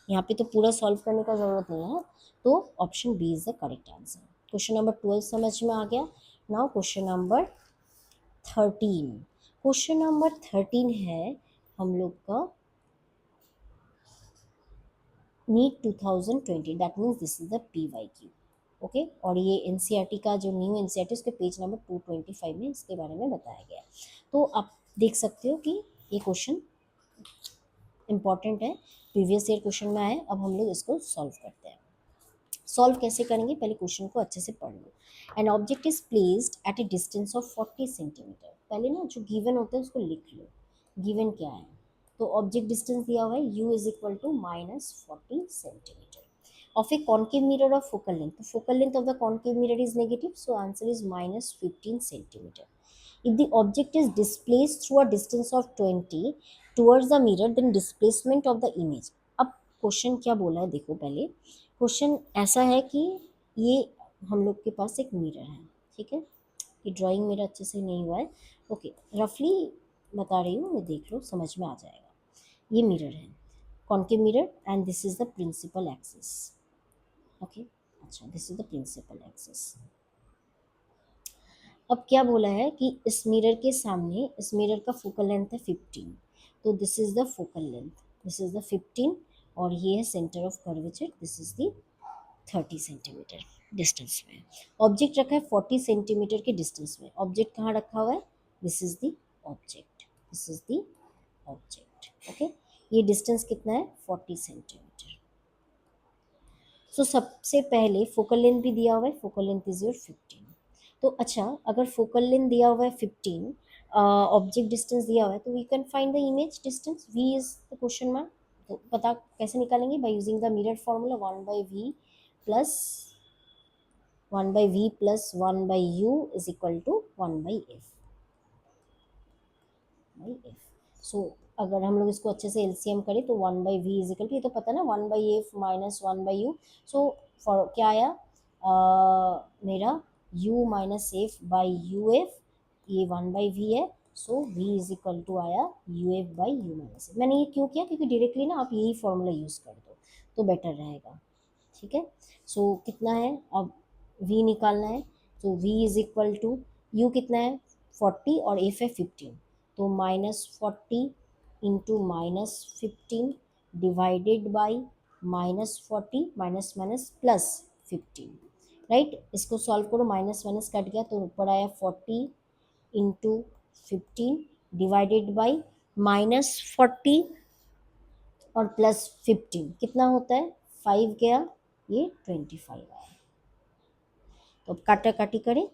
यहाँ पे तो पूरा सॉल्व करने का ज़रूरत नहीं है। तो option B is the correct answer. Question number 12 समझ में आ गया। Now question number 13। Question number 13 है हम लोग का NEET 2020, that means this is the PYQ। ओके, और ये एनसीईआरटी का जो न्यू एनसीईआरटी उसके पेज नंबर 225 में इसके बारे में बताया गया है। तो आप देख सकते हो कि ये क्वेश्चन इंपॉर्टेंट है, प्रीवियस ईयर क्वेश्चन में आए। अब हम लोग इसको सॉल्व करते हैं। सॉल्व कैसे करेंगे, पहले क्वेश्चन को अच्छे से पढ़ लो। An object is placed at a distance of 40 centimetre. पहले ना जो गिवन होता है उसको लिख लो, गिवन क्या है। तो ऑब्जेक्ट डिस्टेंस दिया हुआ है u is equal to -40 centimetre of a concave mirror of focal length. तो focal length of the concave mirror is negative, so answer is -15 centimetre. If the object is displaced through a distance of 20 towards the mirror, then displacement of the image। अब question क्या बोला है देखो, पहले question ऐसा है कि ये हम लोग के पास एक मिरर है, ठीक है। ये ड्राइंग मेरा अच्छे से नहीं हुआ है, ओके, रफली बता रही हूँ, ये देख लो समझ में आ जाएगा। ये मिरर है, concave mirror, and this is the principal axis. Okay, अच्छा, this is the principal axis. अब क्या बोला है कि इस मिरर के सामने, इस मिरर का फोकल लेंथ है 15। तो this is the focal length, this is the 15, और ये है centre of curvature, this is the 30 centimetre distance में। ऑब्जेक्ट रखा है 40 सेंटीमीटर के डिस्टेंस में। ऑब्जेक्ट कहाँ रखा हुआ है, this is the object, this is the object. Okay, ये डिस्टेंस कितना है, 40 सेंटीमीटर। सो सबसे पहले फोकल लेंथ भी दिया हुआ है, फोकल लेंथ इज योर 15। तो अच्छा, अगर फोकल लेंथ दिया हुआ है 15, ऑब्जेक्ट डिस्टेंस दिया हुआ है, तो we can find the image distance, v is the question mark. तो पता कैसे निकालेंगे, by using the mirror formula, 1/v plus 1/v+1/u is equal to 1/f। So अगर हम लोग इसको अच्छे से एलसीएम करें तो 1/v इज इक्वल टू, ये तो पता ना, 1/f minus 1/u। So for क्या आया, मेरा u minus F by U F, ये 1/v है। सो v इज इक्वल टू आया uf/u माइनस एफ। मैंने ये क्यों किया, क्योंकि डायरेक्टली ना आप यही फॉर्मूला यूज़ कर दो तो बेटर रहेगा, ठीक है। सो कितना है, अब v निकालना है। तो v is equal to, u कितना है 40 और f है 15, तो -40 into -15 divided by -40, minus minus +15, right. इसको सॉल्व करो, माइनस माइनस कट गया तो ऊपर आया 40 इंटू 15 डिवाइडेड बाई -40 और +15 कितना होता है, 5 गया, ये 25 आया। तो अब काटा काटी करें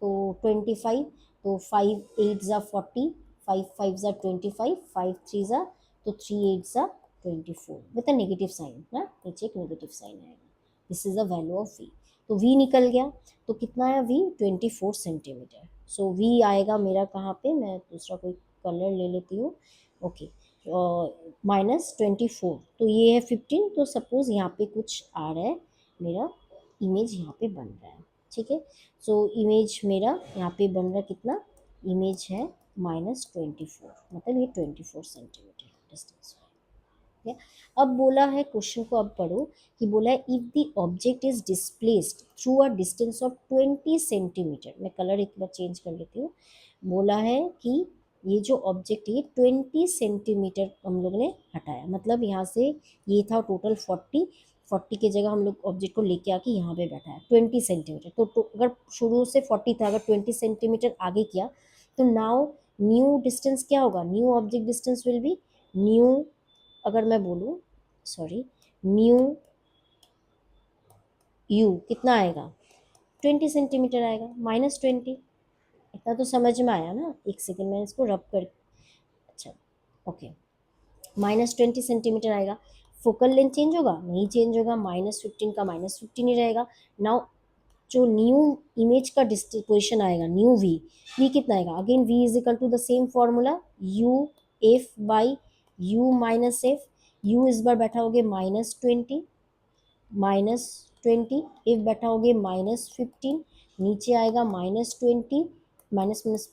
तो 25, तो 5 8 ज़ा 40, 5 5 ज़ा 25, 5 3 ज़ा, तो 3 8 ज़ा 24 विद अ नेगेटिव साइन ना, नीचे एक नेगेटिव साइन आएगा। This is the value of v। तो v निकल गया, तो कितना आया v, 24 सेंटीमीटर। सो v आएगा मेरा कहाँ पे, मैं दूसरा कोई कलर ले लेती हूँ, ओके। -24, तो ये है 15। तो सपोज यहाँ पे कुछ आ रहा है, मेरा इमेज यहाँ पे बन रहा है, ठीक है। सो इमेज मेरा यहाँ पे बन रहा है कितना, इमेज है -24, मतलब ये 24 सेंटीमीटर डिस्टेंस है। अब बोला है, क्वेश्चन को अब पढ़ो, कि बोला है if the object is displaced through a distance of 20 centimetre, मैं कलर एक बार चेंज कर लेती हूँ। बोला है कि ये जो ऑब्जेक्ट है 20 सेंटीमीटर हम लोग ने हटाया, मतलब यहाँ से ये था टोटल 40 की जगह हम लोग ऑब्जेक्ट को लेके आके यहाँ पे बैठाया 20 सेंटीमीटर। तो अगर शुरू से 40 था, अगर 20 सेंटीमीटर आगे किया, तो नाउ न्यू डिस्टेंस क्या होगा, new object distance will be new, अगर मैं बोलूँ, सॉरी, न्यू यू कितना आएगा, 20 सेंटीमीटर आएगा, -20। इतना तो समझ में आया ना, एक सेकेंड में इसको रब कर, अच्छा, ओके, -20 सेंटीमीटर आएगा। फोकल लेंथ चेंज होगा, नहीं चेंज होगा, -15 का -15 ही रहेगा। नाउ जो न्यू इमेज का पोजिशन आएगा, न्यू वी कितना आएगा, again v is equal to the same formula, u f by u minus f. U इस बार बैठा होगे -20, -20, इफ बैठा होगे -15, नीचे आएगा -20, माइनस माइनस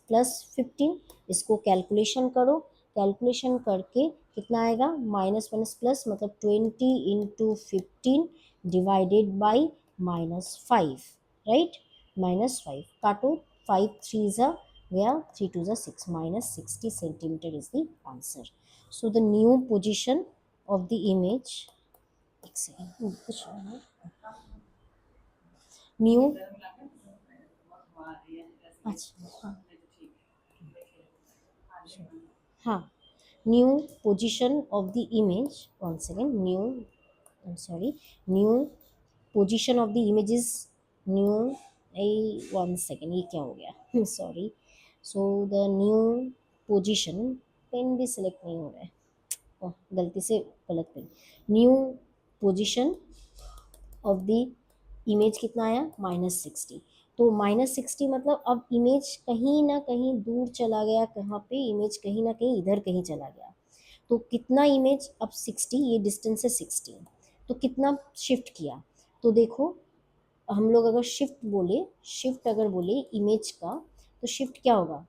+15। इसको कैलकुलेशन करो, कैलकुलेशन करके कितना आएगा, माइनस माइनस प्लस, मतलब 20 इंटू 15 डिवाइडेड बाई -5, राइट, -5 काटो, 5 थ्री ज़ा गया, 3 टू ज़ा 6, -60 centimetre is the answer. So the new position of the image, एक सेकेंड कुछ न्यू, अच्छा हाँ, हाँ, new position of the image, one second, new, I am sorry, new position of the image is new, I one second, ये क्या हो गया sorry. So the new position, pen भी सिलेक्ट नहीं हो रहा है, ओह गलती से गलत pen. New position of the image कितना आया, -60। तो -60 मतलब अब इमेज कहीं ना कहीं दूर चला गया, कहाँ पे इमेज कहीं ना कहीं इधर कहीं चला गया। तो कितना इमेज अब 60, ये डिस्टेंस है 60, तो कितना शिफ्ट किया। तो देखो, हम लोग अगर शिफ्ट बोले, शिफ्ट अगर बोले इमेज का, तो शिफ्ट क्या होगा,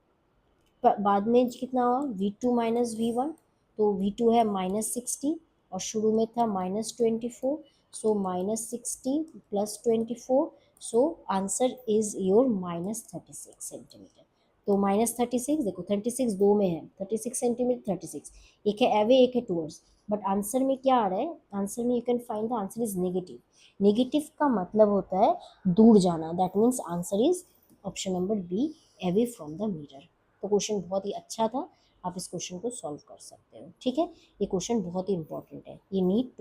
बाद में कितना हुआ, V2 माइनस V1, तो V2 है -60 और शुरू में था -24, सो -60 +24, सो आंसर इज योर -36 सेंटीमीटर। तो -36, देखो 36 दो में है, 36 सेंटीमीटर, 36 एक है एवे एक है टूवर्ड्स, बट आंसर में क्या आ रहा है, आंसर में you can find the answer is negative. Negative का मतलब होता है दूर जाना, that means answer is option number B, away from the mirror. तो क्वेश्चन बहुत ही अच्छा था, आप इस क्वेश्चन को सॉल्व कर सकते हो, ठीक है। ये क्वेश्चन बहुत ही इंपॉर्टेंट है, ये नीट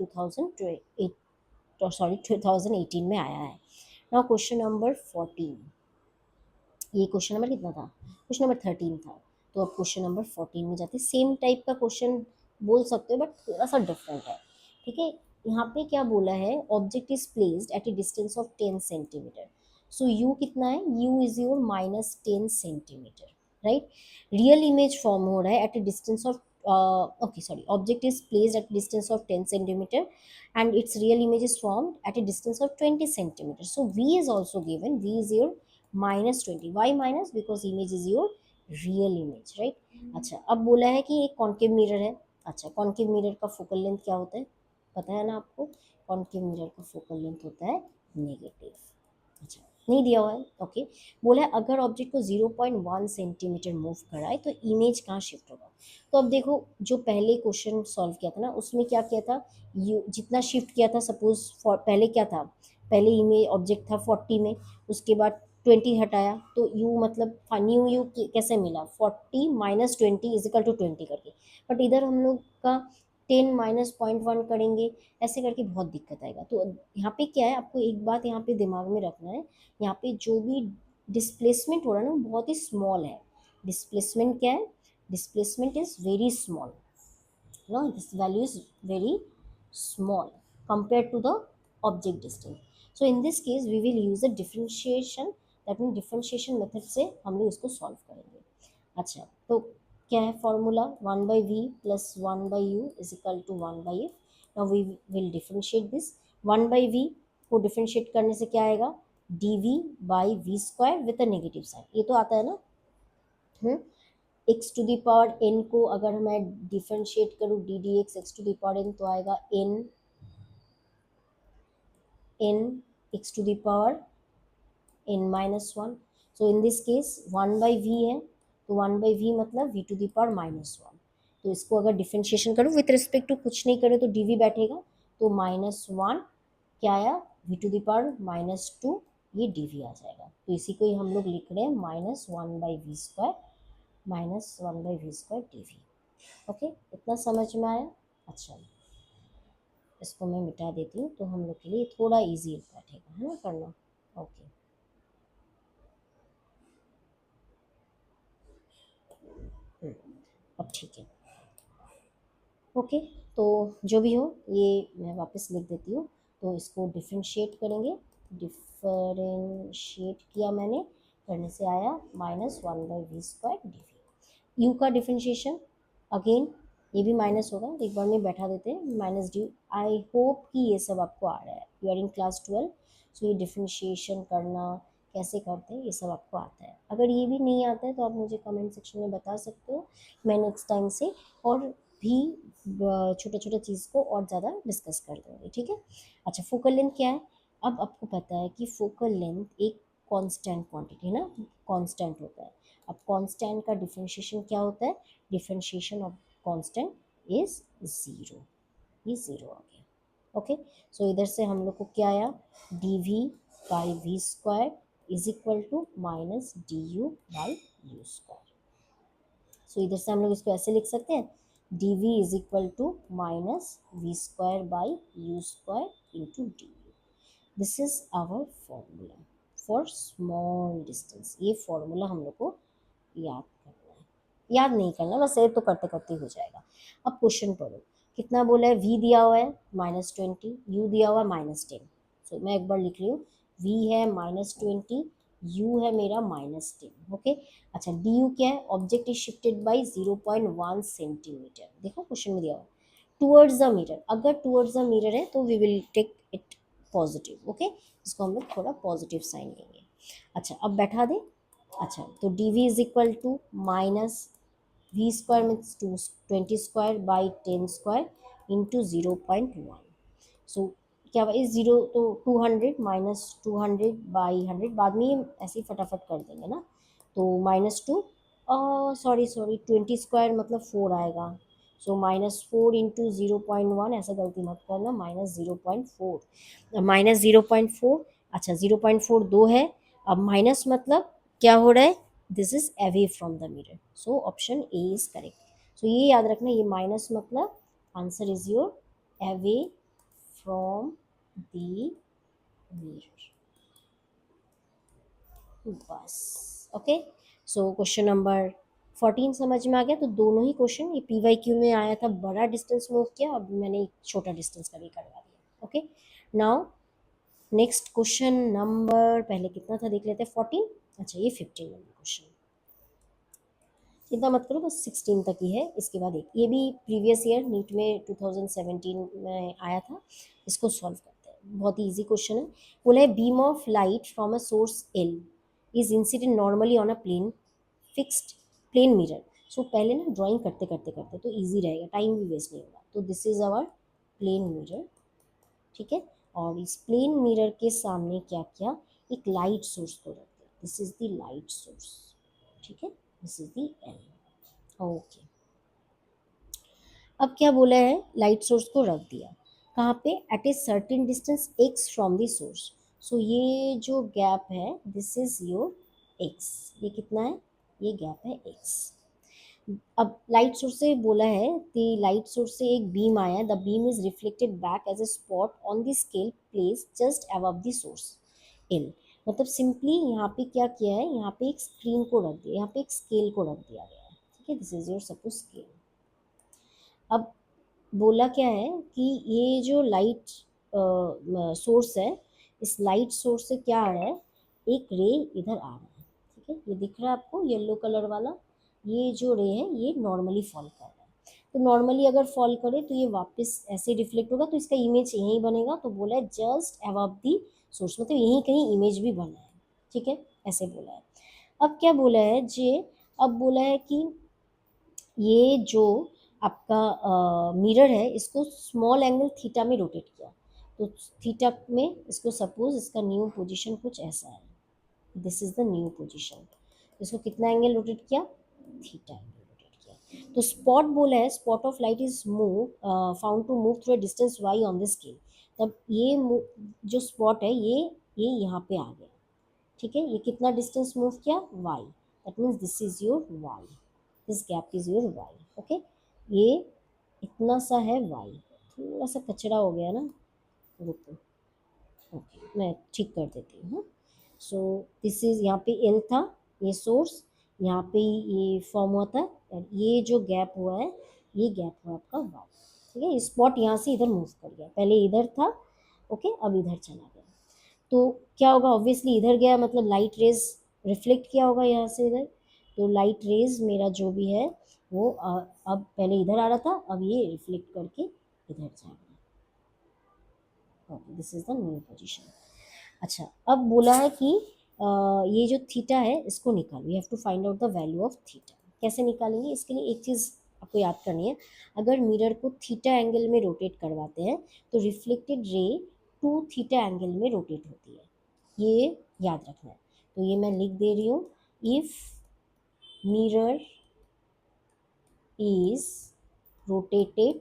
2018 में आया है। नाउ क्वेश्चन नंबर 14, ये क्वेश्चन नंबर कितना था, क्वेश्चन नंबर 13 था। तो अब क्वेश्चन नंबर 14 में जाते हैं, सेम टाइप का क्वेश्चन बोल सकते हो बट थोड़ा सा डिफरेंट है, ठीक है। यहाँ पे क्या बोला है, object is placed at a distance of 10 centimetre. So u कितना है, u is your -10 centimetre, right. Real image form हो रहा है at a distance of, okay sorry, object is placed at distance of 10 centimetre and its real image is formed at a distance of 20 centimeters. So V is also given, V is your -20, why minus, because image is your real image, right। अच्छा, अब बोला है कि एक concave mirror है। अच्छा, concave mirror का focal length क्या होता है, पता है ना आपको, कॉन्केव मिरर का फोकल लेंथ होता है नेगेटिव। अच्छा, नहीं दिया हुआ है, ओके। बोला है अगर ऑब्जेक्ट को 0.1 सेंटीमीटर मूव कराए तो इमेज कहाँ शिफ्ट होगा। तो अब देखो, जो पहले क्वेश्चन सॉल्व किया था ना, उसमें क्या किया था, यू जितना शिफ्ट किया था, सपोज पहले क्या था, पहले इमेज ऑब्जेक्ट था 40 में, उसके बाद 20 हटाया, तो यू मतलब न्यू यू कैसे मिला, 40 -20 इज इक्वल टू 20 करके। बट इधर हम लोग का 10 -0.1 करेंगे, ऐसे करके बहुत दिक्कत आएगा। तो यहाँ पे क्या है, आपको एक बात यहाँ पे दिमाग में रखना है, यहाँ पे जो भी डिस्प्लेसमेंट हो रहा है ना, बहुत ही स्मॉल है। डिस्प्लेसमेंट क्या है, displacement is very small, no, this value is very small compared to the object distance। So in this case we will use the differentiation, that means differentiation method से हम लोग इसको solve करेंगे। अच्छा, तो क्या है formula, 1/v plus 1/u is equal to 1/f। Now we will differentiate this. 1/v को डिफरेंशिएट करने से क्या आएगा, dv by we square with a negative sign, ये तो आता है ना। X to the power n को अगर मैं डिफरेंशिएट करूँ d d x x to the power n, तो आएगा n x to the power n minus one. So in this case 1/v है, तो 1/v मतलब v to the power minus one. तो इसको अगर डिफरेंशिएशन करूँ विथ रिस्पेक्ट टू कुछ नहीं करें तो dv बैठेगा, तो माइनस वन क्या आया, v to the power minus two, ये dv आ जाएगा। तो इसी को ही हम लोग लिख रहे हैं minus one by we square, minus one by we square dv। Okay, इतना समझ में आया। अच्छा, इसको मैं मिटा देती हूँ तो हम लोग के लिए थोड़ा इजी बैठेगा, है ना करना। ओके, अब ठीक है। ओके, तो जो भी हो ये मैं वापस लिख देती हूँ। तो इसको डिफरेंशिएट करेंगे, डिफरेंशिएट किया मैंने, करने से आया minus one by we square d. U का डिफरेंशिएशन अगेन, ये भी माइनस होगा, एक बार में बैठा देते हैं माइनस डी। आई होप कि ये सब आपको आ रहा है, यू आर इन क्लास 12, सो ये डिफरेंशिएशन करना कैसे करते हैं ये सब आपको आता है। अगर ये भी नहीं आता है तो आप मुझे कमेंट सेक्शन में बता सकते हो, मैं नेक्स्ट टाइम से और भी छोटा छोटा चीज़ को और ज़्यादा डिस्कस कर दूँगी, ठीक है। अच्छा, फोकल लेंथ क्या है, अब आपको पता है कि फोकल लेंथ एक कांस्टेंट क्वांटिटी है ना, कांस्टेंट होता है। अब कांस्टेंट का डिफरेंशिएशन क्या होता है, differentiation of constant is zero, ये ज़ीरो आ गया। ओके, सो इधर से हम लोग को क्या आया, D V by we square is equal to minus D U by U square. So इधर से हम लोग इसको ऐसे लिख सकते हैं, D we is equal to minus we square by U square into D U. This is our formula for small distance. ये फॉर्मूला हम लोग को याद करना है, याद नहीं करना, बस ये तो करते करते हो जाएगा। अब क्वेश्चन पढ़ो, कितना बोला है, v दिया हुआ है -20, u दिया हुआ है -10। सो मैं एक बार लिख रही हूँ, v है -20, u है मेरा -10। ओके, अच्छा डी यू क्या है, object is shifted by 0.1 centimetre. देखो क्वेश्चन में दिया हुआ है टूवर्ड्स द मिरर, अगर टूवर्ड्स द मिरर है तो we will take it positive. Okay, इसको हम लोग थोड़ा पॉजिटिव साइन लेंगे। अच्छा, अब बैठा दे। अच्छा, तो d we is equal to minus we square means 20 square by 10 square into 0.1। So क्या इस जीरो तो 200 माइनस 200 बाई 100, बाद में ऐसे ही फटाफट कर देंगे ना। तो -2, सॉरी सॉरी 20 स्क्वायर मतलब 4 आएगा। सो -4 इंटू 0.1, ऐसा गलती मत करना, -0.4, -0.4। अच्छा 0.4 दो है, अब माइनस मतलब क्या हो रहा है, this is away from the mirror, so option A is correct. So ये याद रखना, ये माइनस मतलब answer is your away from the mirror, बस। ओके, सो क्वेश्चन नंबर 14 समझ में आ गया। तो दोनों ही क्वेश्चन, ये पी वाई क्यू में आया था बड़ा डिस्टेंस मूव किया, अब मैंने एक छोटा डिस्टेंस का भी करवा दिया। Okay, now next question number, पहले कितना था देख लेते हैं, 14। अच्छा, ये 15 नंबर क्वेश्चन, चिंता मत करो, बस 16 तक ही है, इसके बाद एक ये भी प्रीवियस ईयर नीट में 2017 में आया था। इसको सॉल्व करते हैं, बहुत ही ईजी क्वेश्चन है। बोला है beam of light from a source L is incident normally on a plane fixed plane mirror. So पहले ना ड्राइंग करते करते करते तो ईजी रहेगा, टाइम भी वेस्ट नहीं होगा। तो this is our plane mirror, ठीक है, और इस प्लेन मिरर के सामने क्या किया, एक लाइट सोर्स को रख दिया, this is the light source, ठीक है, this is the L. Okay, अब क्या बोला है, लाइट सोर्स को रख दिया कहाँ पे, at a certain distance x from the source. So ये जो गैप है दिस इज योर x, ये कितना है, ये गैप है x। अब लाइट सोर्स से बोला है कि लाइट सोर्स से एक बीम आया, the beam is reflected back as a spot on the scale place just above the source L. मतलब सिंपली यहाँ पे क्या किया है, यहाँ पे एक स्क्रीन को रख दिया, यहाँ पे एक स्केल को रख दिया गया है, ठीक है, this is your suppose scale. अब बोला क्या है कि ये जो लाइट सोर्स है, इस लाइट सोर्स से क्या आ रहा है, एक रे इधर आ रहा है, ठीक है, ये दिख रहा है आपको येलो कलर वाला, ये जो रे है ये नॉर्मली फॉल कर रहा है। तो नॉर्मली अगर फॉल करे तो ये वापस ऐसे रिफ्लेक्ट होगा, तो इसका इमेज यहीं बनेगा। तो बोला है जस्ट अबव दी सोर्स, मतलब यहीं कहीं इमेज भी बना है। ठीक है, ऐसे बोला है। अब क्या बोला है जे, अब बोला है कि ये जो आपका मिरर है इसको स्मॉल एंगल थीटा में रोटेट किया। तो थीटा में इसको सपोज इसका न्यू पोजीशन कुछ ऐसा है, this is the new position. इसको कितना एंगल रोटेट किया, थीटा एंगल रोटेट किया। तो स्पॉट बोला है spot of light is move found to move through a distance y on the scale. तब ये जो स्पॉट है ये यहाँ पे आ गया। ठीक है, ये कितना डिस्टेंस मूव किया, y, that means this is your y, this gap is your y। Okay, ये इतना सा है y, थोड़ा सा कचरा हो गया ना, रुको, ओके मैं ठीक कर देती हूँ। सो दिस इज, यहाँ पे एल था, ये सोर्स, यहाँ पे ये फॉर्म हुआ था, और ये जो गैप हुआ है ये गैप हुआ आपका वाई। ठीक है, स्पॉट यहाँ से इधर मूव कर गया, पहले इधर था, ओके अब इधर चला गया। तो क्या होगा, ऑब्वियसली इधर गया मतलब लाइट रेज रिफ्लेक्ट किया होगा यहाँ से इधर। तो लाइट रेज मेरा जो भी है वो अब पहले इधर आ रहा था, अब ये रिफ्लेक्ट करके इधर जाएगा। Okay, this is the new position. अच्छा, अब बोला है कि ये जो थीटा है इसको निकालो, you have to find out the value of theta. कैसे निकालेंगे, इसके लिए एक चीज़ आपको याद करनी है। अगर मिरर को थीटा एंगल में रोटेट करवाते हैं तो reflected ray two theta angle में रोटेट होती है, ये याद रखना है। तो ये मैं लिख दे रही हूँ, इफ मिरर इज रोटेटेड,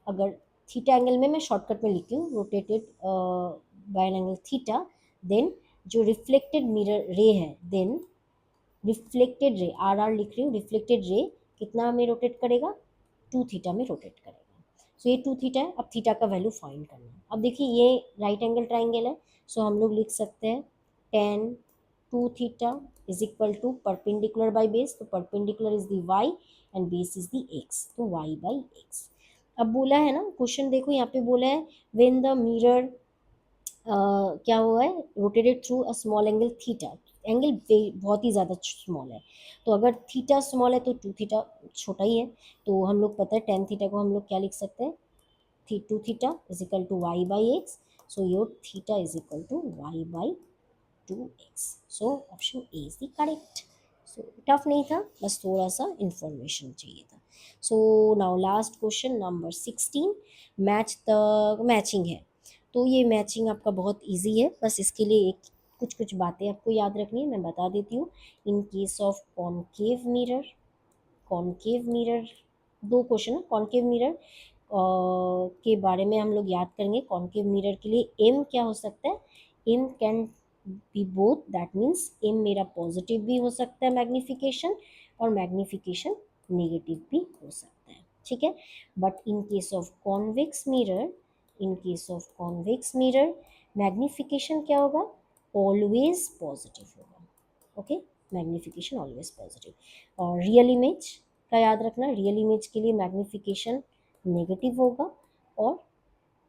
अगर थीटा एंगल में, मैं शॉर्टकट में लिखती हूँ, rotated by an angle theta, then जो रिफ्लेक्टेड मिरर रे है, then reflected ray, R R लिख रही हूँ, रिफ्लेक्टेड रे कितना में रोटेट करेगा, टू थीटा में रोटेट करेगा। सो ये टू थीटा है, अब थीटा का वैल्यू फाइंड करना है। अब देखिए ये राइट एंगल ट्राइंगल है, सो हम लोग लिख सकते हैं tan two theta is equal to perpendicular by base, तो perpendicular is the Y and base is the X, तो वाई बाई एक्स। अब बोला है ना क्वेश्चन, देखो यहाँ पे बोला है व्हेन द मिरर क्या हुआ है, rotated through a small angle theta, angle बहुत ही ज़्यादा स्मॉल है। तो अगर थीटा स्मॉल है तो टू थीटा छोटा ही है। तो हम लोग पता है टेन थीटा को हम लोग क्या लिख सकते हैं, two theta is equal to y by x. So your theta is equal to y by two x. So option A is the correct. So tough नहीं था, बस थोड़ा सा इंफॉर्मेशन चाहिए था। So now last question number 16, match the matching है। तो ये मैचिंग आपका बहुत इजी है, बस इसके लिए एक कुछ कुछ बातें आपको याद रखनी है, मैं बता देती हूँ। इन case of concave mirror, concave mirror, दो क्वेश्चन है कॉन्केव मिरर के बारे में हम लोग याद करेंगे। कॉन्केव मिरर के लिए एम क्या हो सकता है, m can be both, that means m मेरा पॉजिटिव भी हो सकता है मैग्निफिकेशन, और मैग्निफिकेशन नेगेटिव भी हो सकता है। ठीक है, but in case of convex mirror, in case of convex mirror magnification क्या होगा, ऑलवेज पॉजिटिव होगा। Okay, magnification always positive. और रियल इमेज का याद रखना, रियल इमेज के लिए मैग्निफिकेशन नेगेटिव होगा, और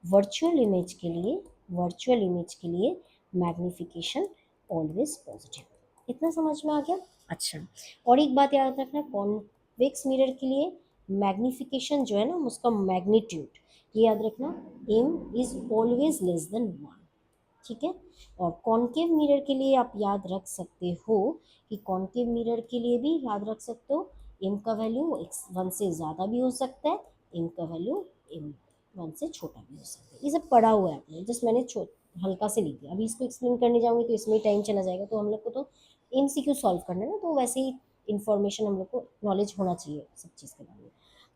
वर्चुअल इमेज के लिए, वर्चुअल इमेज के लिए मैग्निफिकेशन ऑलवेज पॉजिटिव। इतना समझ में आ गया। अच्छा, और एक बात याद रखना, कॉन्वेक्स मिरर के लिए मैग्निफिकेशन जो है ना उसका मैग्नीट्यूड, ये याद रखना, m is always less than one. ठीक है, और कॉन्केव मिरर के लिए आप याद रख सकते हो कि कॉन्केव मिरर के लिए भी याद रख सकते हो, एम का वैल्यू एक्स वन से ज़्यादा भी हो सकता है, एम का वैल्यू एम वन से छोटा भी हो सकता है। ये सब पढ़ा हुआ है आपने, जस्ट मैंने हल्का से लिख दिया। अभी इसको एक्सप्लेन करने जाऊँगी तो इसमें टाइम चला जाएगा, तो हम लोग को तो MCQ सॉल्व करना है ना, तो वैसे ही इन्फॉर्मेशन हम लोग को नॉलेज होना चाहिए सब चीज़ के बारे में।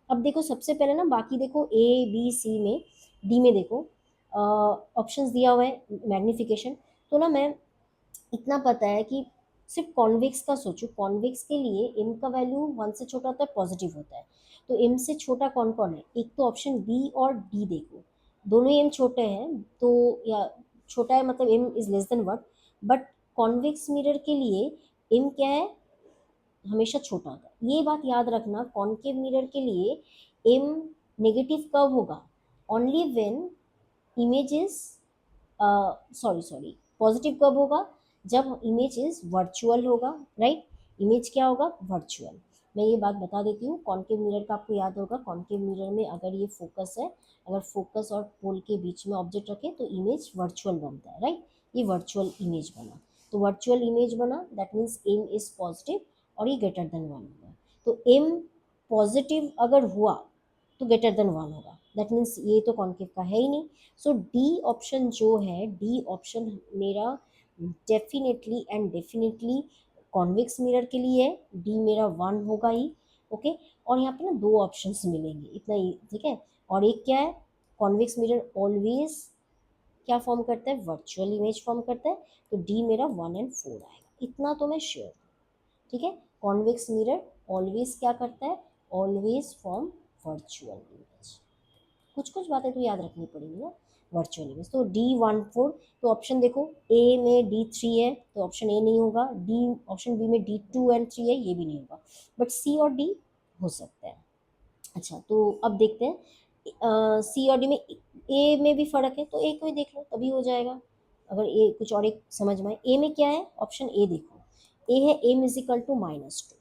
अब देखो सबसे पहले ना, बाकी देखो A B C में, डी में देखो ऑप्शंस दिया हुआ है मैग्निफिकेशन। तो ना मैं इतना पता है कि सिर्फ कॉन्वेक्स का सोचो, कॉन्वेक्स के लिए एम का वैल्यू वन से छोटा होता है, पॉजिटिव होता है। तो एम से छोटा कौन कौन है, एक तो ऑप्शन बी और डी देखो, दोनों एम छोटे हैं, तो या छोटा है मतलब m is less than what, but convex mirror के लिए एम क्या है, हमेशा छोटा होता है। ये बात याद रखना, कॉन्केव मिरर के लिए एम नेगेटिव कब होगा, only when image is, sorry positive कब होगा, जब इमेज इज वर्चुअल होगा, राइट। इमेज क्या होगा, वर्चुअल। मैं ये बात बता देती हूँ, कॉन्केव मिरर का आपको याद होगा, कॉन्केव मिरर में अगर ये फोकस है, अगर फोकस और पोल के बीच में ऑब्जेक्ट रखे तो इमेज वर्चुअल बनता है, राइट। ये वर्चुअल इमेज बना, तो वर्चुअल इमेज बना, that means m is positive और ये ग्रेटर देन 1 होगा। तो एम पॉजिटिव अगर हुआ तो ग्रेटर देन 1 होगा, दैट मीन्स ये तो कॉन्केव का है ही नहीं। सो डी ऑप्शन जो है, डी ऑप्शन मेरा definitely and definitely convex mirror के लिए है, डी मेरा 1 होगा ही। ओके, और यहाँ पे ना दो ऑप्शंस मिलेंगे, इतना ही, ठीक है। और एक क्या है, कॉन्वेक्स मिरर ऑलवेज क्या फॉर्म करता है, वर्चुअल इमेज फॉर्म करता है, तो डी मेरा 1 एंड 4 आएगा, इतना तो मैं श्योर हूँ, ठीक है। कॉन्वेक्स मिरर ऑलवेज क्या करता है, ऑलवेज फॉर्म वर्चुअल इमेज। कुछ कुछ बातें तो याद रखनी पड़ेगी ना, वर्चुअल इमेज। तो D14, तो ऑप्शन देखो, ए में D3 है तो ऑप्शन ए नहीं होगा, डी ऑप्शन बी में D2 एंड 3 है, ये भी नहीं होगा, बट सी और डी हो सकता है। अच्छा, तो अब देखते हैं सी और डी में, ए में भी फर्क है तो ए को ही देख लो तभी हो जाएगा, अगर ए कुछ और एक समझ में आए। ए में क्या है, ऑप्शन ए देखो, ए है m is equal to -2,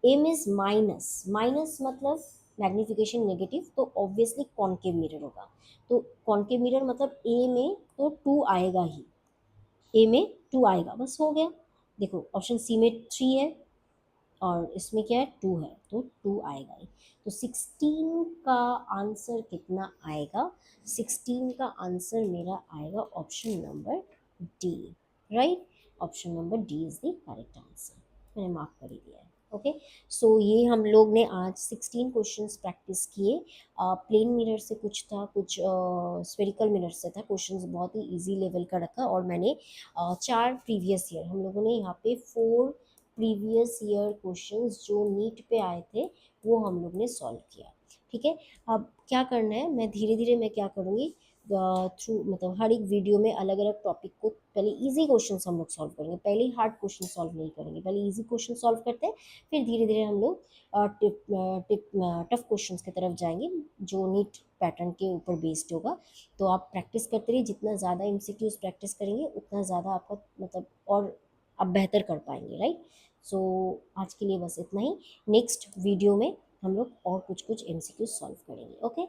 m is minus, minus मतलब मैग्निफिकेशन नेगेटिव, तो ऑब्वियसली कॉन्केव मिरर होगा। तो कॉन्केव मिरर मतलब ए में तो 2 आएगा ही, ए में 2 आएगा, बस हो गया। देखो ऑप्शन सी में 3 है और इसमें क्या है, 2 है, तो 2 आएगा ही। तो 16 का आंसर कितना आएगा, 16 का आंसर मेरा आएगा option number D, right. Option number D is the correct answer, मैंने मार्क कर ही दिया है। ओके, सो ये हम लोग ने आज 16 क्वेश्चंस प्रैक्टिस किए। प्लेन मिरर से कुछ था, कुछ स्फेरिकल मिरर से था, क्वेश्चंस बहुत ही इजी लेवल का रखा, और मैंने 4 प्रीवियस ईयर, हम लोगों ने यहाँ पे 4 प्रीवियस ईयर क्वेश्चंस जो नीट पे आए थे वो हम लोग ने सॉल्व किया, ठीक है। अब क्या करना है, मैं धीरे धीरे मैं क्या करूँगी, थ्रू मतलब हर एक वीडियो में अलग अलग टॉपिक को, पहले इजी क्वेश्चन हम लोग सॉल्व करेंगे, पहले हार्ड क्वेश्चन सॉल्व नहीं करेंगे, पहले इजी क्वेश्चन सॉल्व करते हैं, फिर धीरे धीरे हम लोग टफ क्वेश्चंस की तरफ जाएंगे जो नीट पैटर्न के ऊपर बेस्ड होगा। तो आप प्रैक्टिस करते रहिए, जितना ज़्यादा एमसीक्यूज प्रैक्टिस करेंगे उतना ज़्यादा आपका मतलब और आप बेहतर कर पाएंगे, राइट। सो आज के लिए बस इतना ही, नेक्स्ट वीडियो में हम लोग और कुछ कुछ एमसीक्यू सॉल्व करेंगे। ओके।